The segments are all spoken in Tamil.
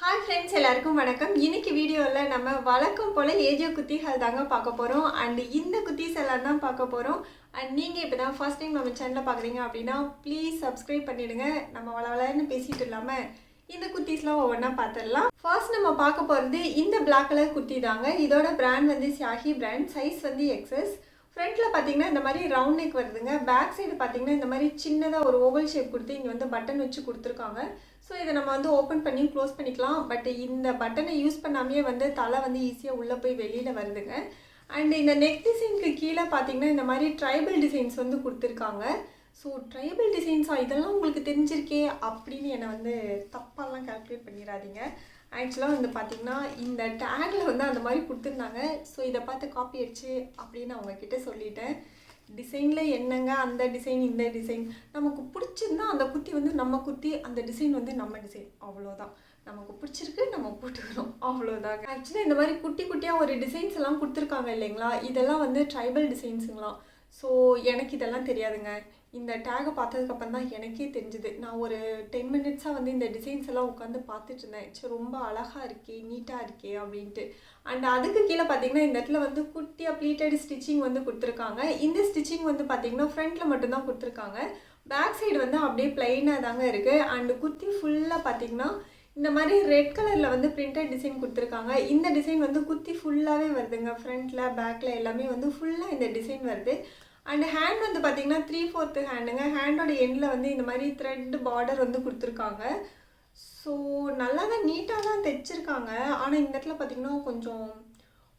Hi friends, எல்லாருக்கும் வணக்கம். இன்னைக்கு வீடியோல நம்ம வழக்கம் போல ஏஜியோ குர்த்திகள் தாங்க பார்க்க போறோம். and இந்த குர்த்திஸ் எல்லாம் தான் பார்க்க போறோம். and நீங்க இப்பதான் first time நம்ம சேனலை பார்க்கறீங்க அப்படினா ப்ளீஸ் subscribe பண்ணிடுங்க. நம்ம வளவளன்னு பேசிட்டு இல்லாம இந்த குர்த்திஸ்லாம் ஒவ்வொண்ணா பார்த்தறலாம். ஃபர்ஸ்ட் நம்ம பார்க்க போறது இந்த black color குர்த்தி தாங்க. இதோட பிராண்ட் வந்து சியாஹி பிராண்ட். சைஸ் வந்து XS. ஃப்ரண்ட்ல பாத்தீங்கன்னா இந்த மாதிரி ரவுண்ட் நெக் வருதுங்க. பேக் சைடு பாத்தீங்கன்னா இந்த மாதிரி சின்னதா ஒரு ஓவல் ஷேப் கொடுத்து இங்க வந்து பட்டன் வச்சு கொடுத்திருக்காங்க. சோ இத நம்ம வந்து ஓபன் பண்ணி க்ளோஸ் பண்ணிக்கலாம். பட் இந்த பட்டனை யூஸ் பண்ணாமயே வந்து தலை வந்து ஈஸியா உள்ள போய் வெளியில வருதுங்க. அண்ட் இந்த நெக் டிசைனுக்கு கீழ பாத்தீங்கன்னா இந்த மாதிரி ட்ரைபல் டிசைன்ஸ் வந்து கொடுத்திருக்காங்க. சோ ட்ரைபல் டிசைன்ஸா இதெல்லாம் உங்களுக்கு தெரிஞ்சிருக்கே அப்படின்னு என்ன வந்து தப்பாலாம் கால்குலேட் பண்ணிராதீங்க. ஆக்சுவலாக வந்து பார்த்தீங்கன்னா இந்த டேக்ல வந்து அந்த மாதிரி கொடுத்துருந்தாங்க. ஸோ இதை பார்த்து காப்பி அடிச்சு அப்படின்னு அவங்கக்கிட்ட சொல்லிட்டேன். டிசைனில் என்னங்க அந்த டிசைன் இந்த டிசைன் நமக்கு பிடிச்சிருந்தா அந்த குர்த்தி வந்து நம்ம குர்த்தி, அந்த டிசைன் வந்து நம்ம டிசைன், அவ்வளோதான். நமக்கு பிடிச்சிருக்கு நம்ம போட்டுக்கிறோம், அவ்வளோதாங்க. ஆக்சுவலாக இந்த மாதிரி குட்டி குட்டியாக ஒரு டிசைன்ஸ் எல்லாம் கொடுத்துருக்காங்க இல்லைங்களா, இதெல்லாம் வந்து ட்ரைபல் டிசைன்ஸுங்களாம். ஸோ எனக்கு இதெல்லாம் தெரியாதுங்க. இந்த டேகை பார்த்ததுக்கப்புறம் தான் எனக்கே தெரிஞ்சுது. நான் ஒரு 10 மினிட்ஸாக வந்து இந்த டிசைன்ஸ் எல்லாம் உட்காந்து பார்த்துட்டு இருந்தேன். சரி ரொம்ப அழகாக இருக்கே, நீட்டாக இருக்கே அப்படின்ட்டு. அண்ட் அதுக்கு கீழே பார்த்தீங்கன்னா இந்த இடத்துல வந்து குட்டியாக ப்ளீட்டட் ஸ்டிச்சிங் வந்து கொடுத்துருக்காங்க. இந்த ஸ்டிச்சிங் வந்து பார்த்தீங்கன்னா ஃப்ரண்ட்டில் மட்டும்தான் கொடுத்துருக்காங்க. பேக் சைடு வந்து அப்படியே பிளைனாக தாங்க இருக்குது. அண்டு குர்த்தி ஃபுல்லாக பார்த்தீங்கன்னா இந்த மாதிரி ரெட் கலரில் வந்து பிரிண்டட் டிசைன் கொடுத்துருக்காங்க. இந்த டிசைன் வந்து குர்த்தி ஃபுல்லாகவே வருதுங்க. ஃப்ரண்ட்டில் பேக்கில் எல்லாமே வந்து ஃபுல்லாக இந்த டிசைன் வருது. அண்ட் ஹேண்ட் வந்து பார்த்தீங்கன்னா 3/4 ஹேண்டுங்க. ஹேண்டோட எண்டில் வந்து இந்த மாதிரி த்ரெட் பார்டர் வந்து கொடுத்துருக்காங்க. ஸோ நல்லா தான் நீட்டாக தான் தைச்சிருக்காங்க. ஆனால் இந்த இடத்துல பார்த்தீங்கன்னா கொஞ்சம்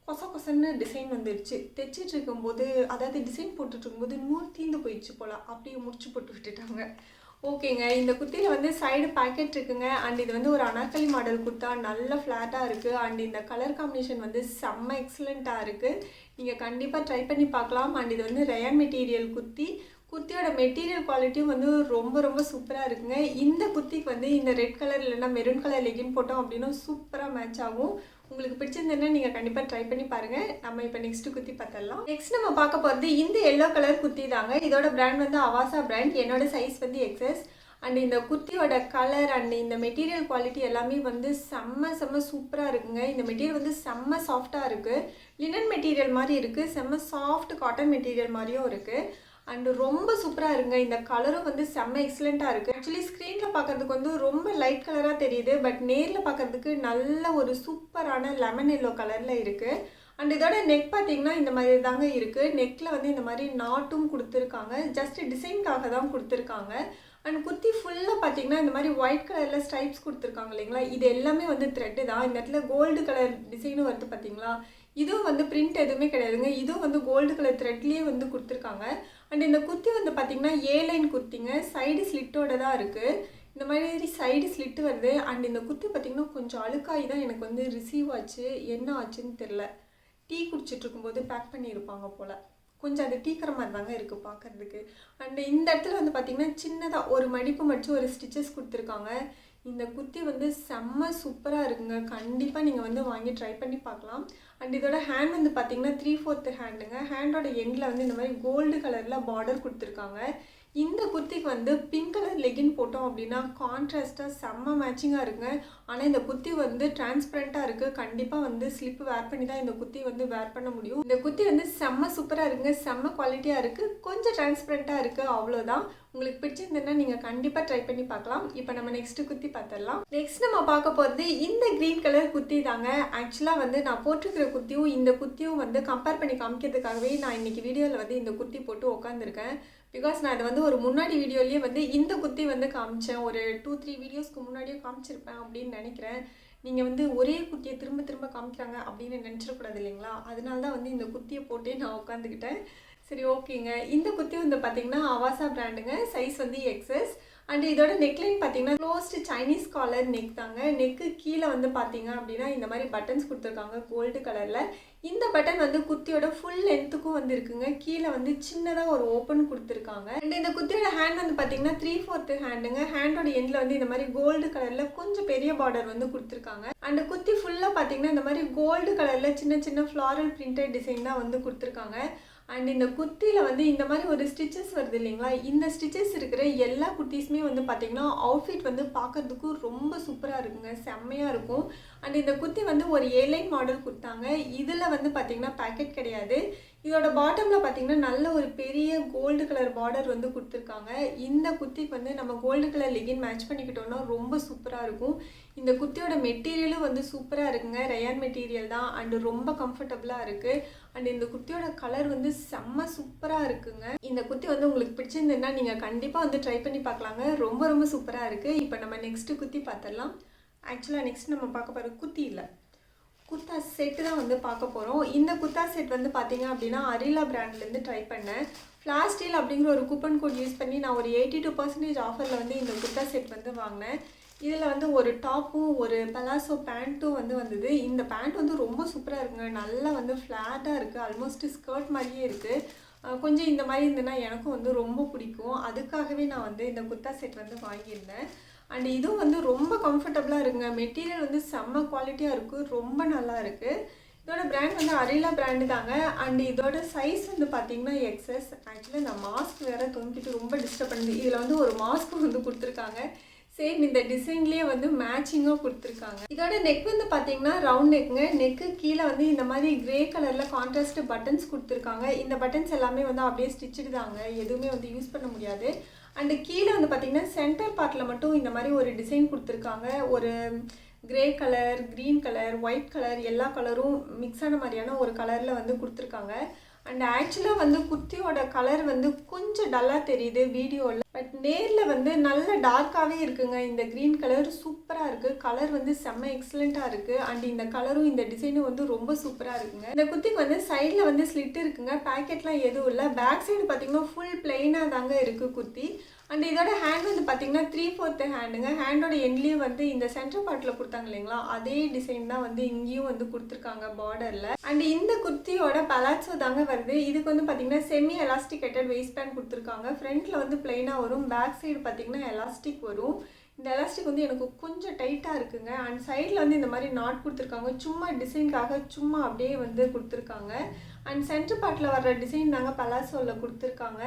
கொசன்னு டிசைன் வந்துடுச்சு. தைச்சிட்டு இருக்கும்போது, அதாவது டிசைன் போட்டுட்டு இருக்கும்போது நூல் தீந்து போயிடுச்சு போல், அப்படியே முடிச்சு போட்டு விட்டுட்டாங்க. ஓகேங்க, இந்த குர்த்தியில் வந்து சைடு பேக்கெட் இருக்குங்க. அண்ட் இது வந்து ஒரு அனார்கலி மாடல் குர்த்தா, நல்ல ஃப்ளாட்டாக இருக்குது. அண்ட் இந்த கலர் காம்பினேஷன் வந்து செம்ம எக்ஸலண்ட்டாக இருக்குது. நீங்கள் கண்டிப்பாக ட்ரை பண்ணி பார்க்கலாம். அண்ட் இது வந்து ரயான் மெட்டீரியல் குர்த்தி. குர்த்தியோட மெட்டீரியல் குவாலிட்டியும் வந்து ரொம்ப சூப்பராக இருக்குங்க. இந்த குர்த்திக்கு வந்து இந்த ரெட் கலர் இல்லைன்னா மெரூன் கலர் லெகின் போட்டோம் அப்படின்னா சூப்பராக மேட்ச் ஆகும். உங்களுக்கு பிடிச்சிருந்ததுன்னா நீங்கள் கண்டிப்பாக ட்ரை பண்ணி பாருங்கள். நம்ம இப்போ நெக்ஸ்ட் குர்த்தி பார்த்துடலாம். நெக்ஸ்ட் நம்ம பார்க்க போகிறது இந்த எல்லோ கலர் குர்த்தி தாங்க. இதோட பிராண்ட் வந்து அவாசா பிராண்ட். என்னோட சைஸ் வந்து XS. அண்ட் இந்த குர்த்தியோட கலர் அண்ட் இந்த மெட்டீரியல் குவாலிட்டி எல்லாமே வந்து செம்ம சூப்பராக இருக்குங்க. இந்த மெட்டீரியல் வந்து செம்ம சாஃப்டாக இருக்குது. லினன் மெட்டீரியல் மாதிரி இருக்குது. செம்ம சாஃப்ட் காட்டன் மெட்டீரியல் மாதிரியும் இருக்குது. அண்ட் ரொம்ப சூப்பராக இருக்குங்க. இந்த கலரும் வந்து செம்ம எக்ஸலண்ட்டாக இருக்குது. ஆக்சுவலி ஸ்க்ரீனில் பார்க்குறதுக்கு வந்து ரொம்ப லைட் கலராக தெரியுது. பட் நேரில் பார்க்குறதுக்கு நல்ல ஒரு சூப்பரான லெமன் எல்லோ கலரில் இருக்குது. அண்ட் இதோட நெக் பார்த்தீங்கன்னா இந்த மாதிரி தாங்க இருக்குது. நெக்கில் வந்து இந்த மாதிரி நாட்டும் கொடுத்துருக்காங்க. ஜஸ்ட் டிசைனுக்காக தான் கொடுத்துருக்காங்க. அண்ட் குர்த்தி ஃபுல்லாக பார்த்தீங்கன்னா இந்த மாதிரி ஒயிட் கலரில் ஸ்ட்ரைப்ஸ் கொடுத்துருக்காங்க இல்லைங்களா, இது எல்லாமே வந்து த்ரெட்டு தான். இந்த இடத்துல கோல்டு கலர் டிசைனும் வருது பார்த்தீங்களா, இதுவும் வந்து பிரிண்ட் எதுவுமே கிடையாதுங்க. இதுவும் வந்து கோல்டு கலர் த்ரெட்லேயே வந்து கொடுத்துருக்காங்க. அண்ட் இந்த குர்த்தி வந்து பார்த்தீங்கன்னா A-லைன் குர்த்திங்க. சைடு ஸ்லிட்டோட தான் இருக்குது. இந்த மாதிரி சைடு ஸ்லிட்டு வருது. அண்ட் இந்த குர்த்தி பார்த்தீங்கன்னா கொஞ்சம் அழுக்காகி தான் எனக்கு வந்து ரிசீவ் ஆச்சு. என்ன ஆச்சுன்னு தெரில. டீ குடிச்சிட்டு இருக்கும்போது பேக் பண்ணியிருப்பாங்க போல். கொஞ்சம் அது டீக்கிற மாதிரி தாங்க இருக்குது பார்க்குறதுக்கு. அண்ட் இந்த இடத்துல வந்து பார்த்திங்கன்னா சின்னதாக ஒரு மடிப்பு மடித்து ஒரு ஸ்டிச்சஸ் கொடுத்துருக்காங்க. இந்த குர்த்தி வந்து செம்ம சூப்பராக இருக்குங்க. கண்டிப்பாக நீங்கள் வந்து வாங்கி ட்ரை பண்ணி பார்க்கலாம். அண்ட் இதோட ஹேண்ட் வந்து பார்த்திங்கன்னா 3/4 ஹேண்டுங்க. ஹேண்டோட எண்டில் வந்து இந்த மாதிரி கோல்டு கலரில் பார்டர் கொடுத்துருக்காங்க. இந்த குர்த்திக்கு வந்து பிங்க் கலர் லெகின் போட்டோம் அப்படின்னா கான்ட்ராஸ்ட்டாக செம்ம மேட்சிங்காக இருக்குங்க. ஆனால் இந்த குர்த்தி வந்து டிரான்ஸ்பரண்ட்டாக இருக்குது. கண்டிப்பாக வந்து ஸ்லிப் வேர் பண்ணி தான் இந்த குர்த்தி வந்து வேர் பண்ண முடியும். இந்த குர்த்தி வந்து செம்ம சூப்பராக இருக்குங்க. செம்ம குவாலிட்டியாக இருக்குது. கொஞ்சம் டிரான்ஸ்பரண்ட்டாக இருக்குது, அவ்வளோதான். உங்களுக்கு பிடிச்சிருந்ததுன்னா நீங்கள் கண்டிப்பாக ட்ரை பண்ணி பார்க்கலாம். இப்போ நம்ம நெக்ஸ்ட் குர்த்தி பார்த்துடலாம். நெக்ஸ்ட் நம்ம பார்க்க போகிறது இந்த க்ரீன் கலர் குர்த்தி தாங்க. ஆக்சுவலாக வந்து நான் போட்டிருக்கிற குர்த்தியும் இந்த குர்த்தியும் வந்து கம்பேர் பண்ணி காமிக்கிறதுக்காகவே நான் இன்றைக்கி வீடியோவில் வந்து இந்த குர்த்தி போட்டு உட்காந்துருக்கேன். பிகாஸ் நான் அதை வந்து ஒரு முன்னாடி வீடியோலேயே வந்து இந்த குர்த்தி வந்து காமிச்சேன். ஒரு 2-3 வீடியோஸ்க்கு முன்னாடியே காமிச்சிருப்பேன் அப்படின்னு நினைக்கிறேன். நீங்கள் வந்து ஒரே குர்த்தியை திரும்ப காமிக்கிறாங்க அப்படின்னு நினச்சிடக்கூடாது இல்லைங்களா, அதனால தான் வந்து இந்த குர்த்தியை போட்டே நான் உட்காந்துக்கிட்டேன். சரி ஓகேங்க, இந்த குர்த்தி வந்து பார்த்தீங்கன்னா அவாசா பிராண்டுங்க. சைஸ் வந்து XS. அண்ட் இதோட நெக்லைன் பார்த்தீங்கன்னா க்ளோஸ்டு சைனீஸ் காலர் நெக் தாங்க. நெக்கு கீழே வந்து பார்த்தீங்க அப்படின்னா இந்த மாதிரி பட்டன்ஸ் கொடுத்துருக்காங்க கோல்டு கலரில். இந்த பட்டன் வந்து குர்த்தியோட ஃபுல் லென்த்துக்கும் வந்து இருக்குங்க. கீழே வந்து சின்னதாக ஒரு ஓப்பன் கொடுத்துருக்காங்க. அண்ட் இந்த குர்த்தியோட ஹேண்ட் வந்து பார்த்தீங்கன்னா 3/4 ஹேண்டுங்க. ஹேண்டோட எண்டில் வந்து இந்த மாதிரி கோல்டு கலரில் கொஞ்சம் பெரிய பார்டர் வந்து கொடுத்துருக்காங்க. அண்ட் குர்த்தி ஃபுல்லாக பார்த்தீங்கன்னா இந்த மாதிரி கோல்டு கலரில் சின்ன ஃப்ளாரல் பிரிண்டட் டிசைன் தான் வந்து கொடுத்துருக்காங்க. அண்ட் இந்த குர்த்தியில் வந்து இந்த மாதிரி ஒரு ஸ்டிச்சஸ் வருது இல்லைங்களா, இந்த ஸ்டிச்சஸ் இருக்கிற எல்லா குர்த்திஸுமே வந்து பார்த்திங்கன்னா அவுட்ஃபிட் வந்து பார்க்கறதுக்கு ரொம்ப சூப்பராக இருக்குங்க, செம்மையாக இருக்கும். அண்ட் இந்த குர்த்தி வந்து ஒரு ஏலைன் மாடல் கொடுத்தாங்க. இதில் வந்து பார்த்திங்கன்னா பேக்கெட் கிடையாது. இதோட பாட்டமில் பார்த்திங்கன்னா நல்ல ஒரு பெரிய கோல்டு கலர் பார்டர் வந்து கொடுத்துருக்காங்க. இந்த குர்த்திக்கு வந்து நம்ம கோல்டு கலர் லெகின் மேட்ச் பண்ணிக்கிட்டோம்னா ரொம்ப சூப்பராக இருக்கும். இந்த குர்த்தியோட மெட்டீரியலும் வந்து சூப்பராக இருக்குங்க, ரயான் மெட்டீரியல் தான். அண்டு ரொம்ப கம்ஃபர்டபுளாக இருக்குது. அண்ட் இந்த குர்த்தியோட கலர் வந்து செம்ம சூப்பராக இருக்குங்க. இந்த குர்த்தி வந்து உங்களுக்கு பிடிச்சிருந்ததுன்னா நீங்கள் கண்டிப்பாக வந்து ட்ரை பண்ணி பார்க்கலாங்க, ரொம்ப ரொம்ப சூப்பராக இருக்குது. இப்போ நம்ம நெக்ஸ்ட்டு குர்த்தி பார்த்துடலாம். ஆக்சுவலாக நெக்ஸ்ட் நம்ம பார்க்க போகிற குர்த்தி இல்லை, குர்த்தா செட்டு தான் வந்து பார்க்க போகிறோம். இந்த குர்த்தா செட் வந்து பார்த்திங்க அப்படின்னா அரிலா பிராண்ட்லேருந்து ட்ரை பண்ணேன். ஃப்ளாஷ் டீல் அப்படிங்கிற ஒரு கூப்பன் கோட் யூஸ் பண்ணி நான் ஒரு 82% ஆஃபரில் வந்து இந்த குர்த்தா செட் வந்து வாங்கினேன். இதில் வந்து ஒரு டாப்பும் ஒரு பலாசோ பேண்ட்டும் வந்து வந்தது. இந்த பேண்ட் வந்து ரொம்ப சூப்பராக இருக்குங்க, நல்லா வந்து ஃப்ளாட்டாக இருக்குது, ஆல்மோஸ்ட் ஸ்கர்ட் மாதிரியே இருக்குது. கொஞ்சம் இந்த மாதிரி இருந்ததுன்னா எனக்கும் வந்து ரொம்ப பிடிக்கும். அதுக்காகவே நான் வந்து இந்த குர்த்தா செட் வந்து வாங்கியிருந்தேன். அண்ட் இதுவும் வந்து ரொம்ப கம்ஃபர்டபுளாக இருக்குங்க, மெட்டீரியல் வந்து செம்ம குவாலிட்டியாக இருக்குது, ரொம்ப நல்லா இருக்குது. இதோட பிராண்ட் வந்து அரிலா பிராண்டு தாங்க. அண்ட் இதோட சைஸ் வந்து பார்த்திங்கன்னா எக்ஸஸ். ஆக்சுவலாக இந்த மாஸ்க் வேறு தொங்கிட்டு ரொம்ப டிஸ்டர்ப் பண்ணுது. இதில் வந்து ஒரு மாஸ்க் வந்து கொடுத்துருக்காங்க, சேம் இந்த டிசைன்லேயே வந்து மேட்சிங்காக கொடுத்துருக்காங்க. இதோட நெக் வந்து பார்த்திங்கன்னா ரவுண்ட் நெக்குங்க. நெக்கு கீழே வந்து இந்த மாதிரி கிரே கலரில் கான்ட்ராஸ்ட் பட்டன்ஸ் கொடுத்துருக்காங்க. இந்த பட்டன்ஸ் எல்லாமே வந்து அப்படியே ஸ்டிச்சுடு தாங்க, எதுவுமே வந்து யூஸ் பண்ண முடியாது. அண்டு கீழே வந்து பார்த்திங்கன்னா சென்டர் பார்ட்டில் மட்டும் இந்த மாதிரி ஒரு டிசைன் கொடுத்துருக்காங்க. ஒரு grey colour, green colour, white colour, எல்லா கலரும் மிக்ஸ் ஆன மாதிரியான ஒரு கலரில் வந்து கொடுத்துருக்காங்க. அண்ட் ஆக்சுவலாக வந்து குர்த்தியோட கலர் வந்து கொஞ்சம் டல்லாக தெரியுது வீடியோவில், பட் நேரில் வந்து நல்ல டார்க்காகவே இருக்குங்க. இந்த க்ரீன் கலர் சூப்பராக இருக்குது, கலர் வந்து செம்ம எக்ஸலண்ட்டாக இருக்குது. அண்ட் இந்த கலரும் இந்த டிசைனும் வந்து ரொம்ப சூப்பராக இருக்குங்க. இந்த குர்த்திக்கு வந்து சைடில் வந்து ஸ்லிட் இருக்குங்க, பேக்கெட்லாம் எதுவும் இல்லை. பேக் சைடு பார்த்திங்கன்னா ஃபுல் பிளெயினாக தாங்க இருக்குது குர்த்தி. அண்ட் இதோட ஹேண்ட் வந்து பார்த்திங்கன்னா 3/4 ஹேண்டுங்க. ஹேண்டோட எண்ட்லேயும் வந்து இந்த சென்டர் பார்ட்டில் கொடுத்தாங்க இல்லைங்களா, அதே டிசைன் தான் வந்து இங்கேயும் வந்து கொடுத்துருக்காங்க பார்டரில். அண்ட் இந்த குர்த்தியோட பலாச்சோ தாங்க வருது. இதுக்கு வந்து பார்த்திங்கன்னா செமி எலாஸ்டிகேட்டட் வெயிஸ்ட் பேண்ட் கொடுத்துருக்காங்க. ஃப்ரண்ட்டில் வந்து பிளெயினாக வரும், பேக் சைடு பார்த்திங்கன்னா எலாஸ்டிக் வரும். இந்த எலாஸ்டிக் வந்து எனக்கு கொஞ்சம் டைட்டாக இருக்குங்க. அண்ட் சைடில் வந்து இந்த மாதிரி நாட் கொடுத்துருக்காங்க, சும்மா டிசைனுக்காக சும்மா அப்படியே வந்து கொடுத்துருக்காங்க. அண்ட் சென்டர் பார்ட்டில் வர்ற டிசைன் தாங்க பலாசோவில் கொடுத்துருக்காங்க.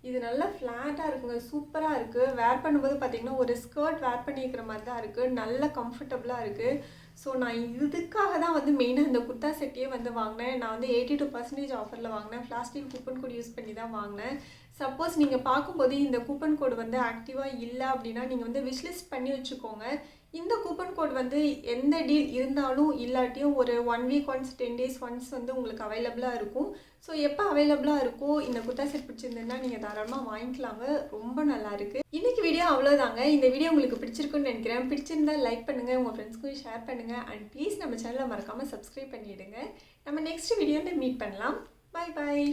இது நல்லா ஃப்ளாட்டாக இருக்குங்க, சூப்பராக இருக்குது. வேர் பண்ணும்போது பார்த்திங்கன்னா ஒரு ஸ்கர்ட் வேர் பண்ணிக்கிற மாதிரி தான் இருக்குது, நல்ல கம்ஃபர்டபுளாக இருக்குது. ஸோ நான் இதுக்காக தான் வந்து மெயினாக இந்த குர்த்தா செட்டையே வந்து வாங்கினேன். நான் வந்து 82% ஆஃபரில் வாங்கினேன், flash deal coupon code use பண்ணி தான் வாங்கினேன். சப்போஸ் நீங்கள் பார்க்கும்போது இந்த கூப்பன் கோடு வந்து ஆக்டிவாக இல்லை அப்படின்னா நீங்கள் வந்து விஷ்லிஸ்ட் பண்ணி வச்சுக்கோங்க. இந்த கூப்பன் கோட் வந்து எந்த டீல் இருந்தாலும் இல்லாட்டியும் ஒரு 1 வீக் ஒன்ஸ் 10 days ஒன்ஸ் வந்து உங்களுக்கு அவைலபிளாக இருக்கும். ஸோ எப்போ அவைலபிளாக இருக்கோ இந்த குர்த்தா செட் பிடிச்சிருந்ததுன்னா நீங்கள் தாராளமாக வாங்கிக்கலாங்க, ரொம்ப நல்லாயிருக்கு. இன்றைக்கி வீடியோ அவ்வளோதாங்க. இந்த வீடியோ உங்களுக்கு பிடிச்சிருக்குன்னு நினைக்கிறேன். பிடிச்சிருந்தா லைக் பண்ணுங்கள், உங்கள் ஃப்ரெண்ட்ஸ்க்கும் ஷேர் பண்ணுங்கள். அண்ட் ப்ளீஸ் நம்ம சேனலை மறக்காமல் சப்ஸ்கிரைப் பண்ணிவிடுங்க. நம்ம நெக்ஸ்ட் வீடியோவில் மீட் பண்ணலாம். Bye bye.